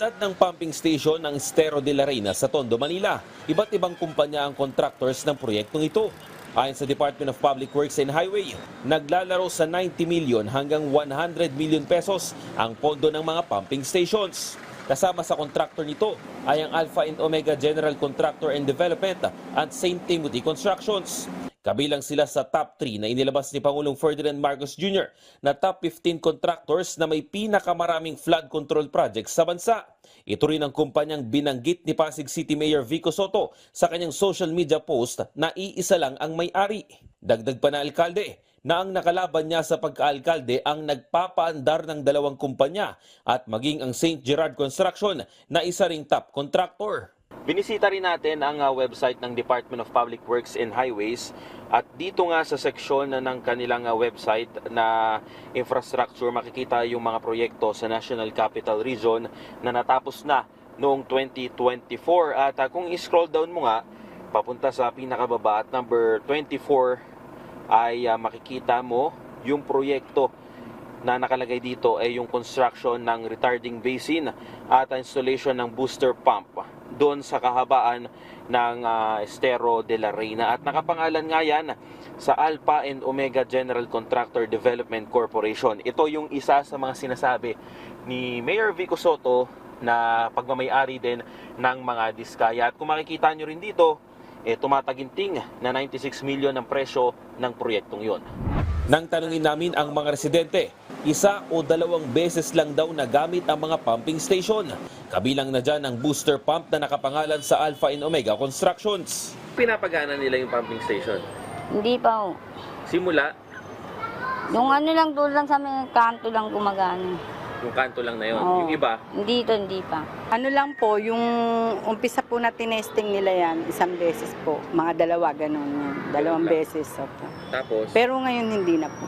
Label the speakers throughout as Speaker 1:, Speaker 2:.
Speaker 1: At ng pumping station ng Estero de la Reina sa Tondo, Manila. Iba't ibang kumpanya ang contractors ng proyektong ito. Ayon sa Department of Public Works and Highway, naglalaro sa 90 million hanggang 100 million pesos ang pondo ng mga pumping stations. Kasama sa kontraktor nito ay ang Alpha and Omega General Contractor and Development at St. Timothy Constructions. Kabilang sila sa top 3 na inilabas ni Pangulong Ferdinand Marcos Jr. na top 15 contractors na may pinakamaraming flood control projects sa bansa. Ito rin ang kumpanyang binanggit ni Pasig City Mayor Vico Sotto sa kanyang social media post na iisa lang ang may-ari. Dagdag pa na alkalde na ang nakalaban niya sa pagkaalkalde ang nagpapaandar ng dalawang kumpanya at maging ang St. Gerard Construction na isa ring top contractor. Binisita rin natin ang website ng Department of Public Works and Highways at dito nga sa seksyon ng kanilang website na infrastructure makikita yung mga proyekto sa National Capital Region na natapos na noong 2024 at kung i-scroll down mo nga papunta sa pinakababa at number 24 ay makikita mo yung proyekto na nakalagay dito ay yung construction ng retarding basin at installation ng booster pump doon sa kahabaan ng Estero de la Reina. At nakapangalan nga yan sa Alpha and Omega General Contractor Development Corporation. Ito yung isa sa mga sinasabi ni Mayor Vico Sotto na pagmamay-ari din ng mga diskaya. At kung makikita nyo rin dito, tumataginting na 96 million ang presyo ng proyektong yon. Nang tanungin namin ang mga residente, isa o dalawang beses lang daw nagamit ang mga pumping station. Kabilang na dyan ang booster pump na nakapangalan sa Alpha and Omega Constructions. Pinapagana nila yung pumping station?
Speaker 2: Hindi pa ho.
Speaker 1: Simula?
Speaker 2: Yung ano lang doon lang sa may kanto lang gumagana.
Speaker 1: Yung kanto lang na yun.
Speaker 2: Oo.
Speaker 1: Yung iba?
Speaker 2: Hindi pa.
Speaker 3: Ano lang po, yung umpisa po na tinesting nila yan, isang beses po. Mga dalawa, ganun. Dalawang beses. Opo.
Speaker 1: Tapos?
Speaker 3: Pero ngayon hindi na po.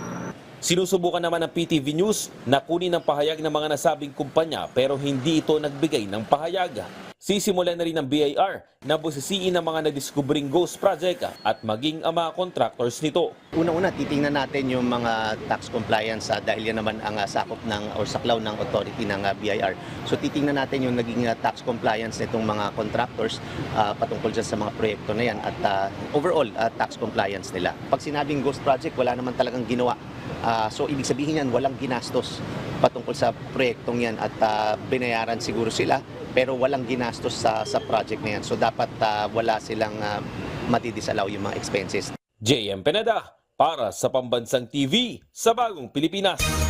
Speaker 1: Sinusubukan naman ng PTV News na kunin ang pahayag ng mga nasabing kumpanya pero hindi ito nagbigay ng pahayag. Sisimulan na rin ng BIR na busisiin ang mga nadiskubring ghost project at maging ang mga contractors nito.
Speaker 4: Una-una, titingnan natin yung mga tax compliance dahil yan naman ang sakop ng o saklaw ng authority ng BIR. So titingnan natin yung naging tax compliance nitong mga contractors patungkol dyan sa mga proyekto na yan at overall tax compliance nila. Pag sinabing ghost project, wala naman talagang ginawa. So ibig sabihin yan, walang ginastos patungkol sa proyektong yan at binayaran siguro sila pero walang ginastos sa project na yan. So dapat wala silang matidisalaw yung mga expenses.
Speaker 1: JM Peneda para sa Pambansang TV sa Bagong Pilipinas.